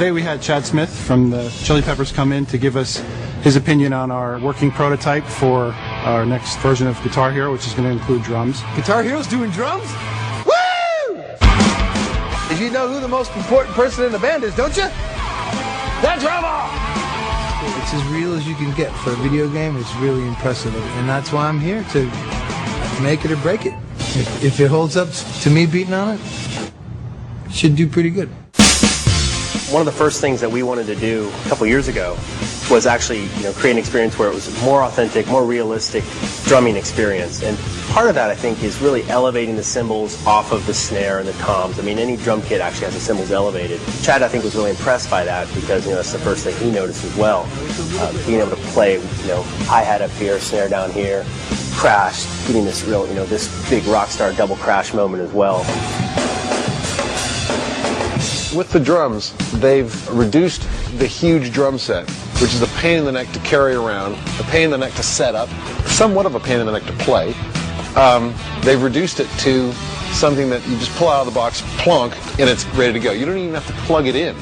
Today we had Chad Smith from the Chili Peppers come in to give us his opinion on our working prototype for our next version of Guitar Hero, which is going to include drums. Guitar Hero's doing drums? Woo! You know who the most important person in the band is, don't you? The drummer! It's as real as you can get for a video game. It's really impressive, and that's why I'm here, to make it or break it. If it holds up to me beating on it, it should do pretty good. One of the first things that we wanted to do a couple years ago was actually, create an experience where it was more authentic, more realistic drumming experience. And part of that, I think, is really elevating the cymbals off of the snare and the toms. I mean, any drum kit actually has the cymbals elevated. Chad, I think, was really impressed by that because, that's the first thing he noticed as well. Being able to play, hi-hat up here, snare down here, crash, getting this real, this big rock star double crash moment as well. With the drums, they've reduced the huge drum set, which is a pain in the neck to carry around, a pain in the neck to set up, somewhat of a pain in the neck to play. They've reduced it to something that you just pull out of the box, plonk, and it's ready to go. You don't even have to plug it in.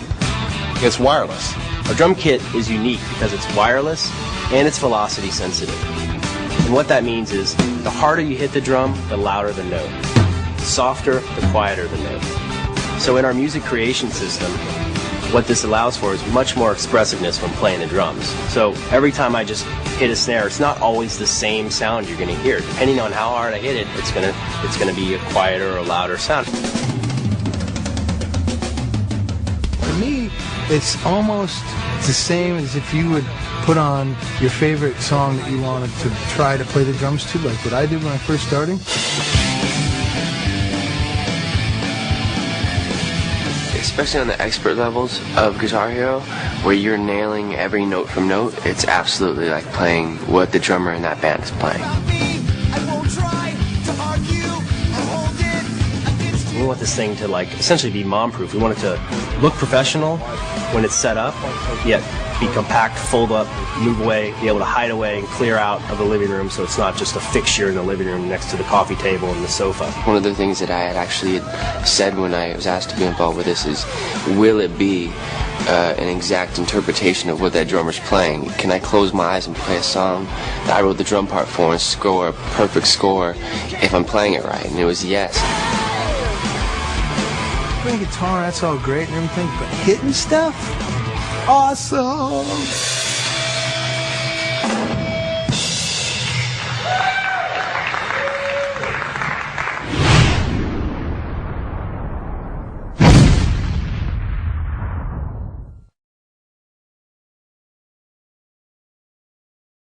It's wireless. Our drum kit is unique because it's wireless and it's velocity sensitive. And what that means is the harder you hit the drum, the louder the note. The softer, the quieter the note. So in our music creation system, what this allows for is much more expressiveness when playing the drums. So every time I just hit a snare, it's not always the same sound you're going to hear. Depending on how hard I hit it, it's gonna be a quieter or louder sound. For me, it's almost the same as if you would put on your favorite song that you wanted to try to play the drums to, like what I did when I first started. Especially on the expert levels of Guitar Hero, where you're nailing every note from note, it's absolutely like playing what the drummer in that band is playing. We want this thing to essentially be mom-proof. We want it to look professional when it's set up, yet be compact, fold up, move away, be able to hide away and clear out of the living room so it's not just a fixture in the living room next to the coffee table and the sofa. One of the things that I had actually said when I was asked to be involved with this is, will it be an exact interpretation of what that drummer's playing? Can I close my eyes and play a song that I wrote the drum part for and score a perfect score if I'm playing it right? And it was yes. Playing guitar, that's all great and everything, but hitting stuff? Awesome!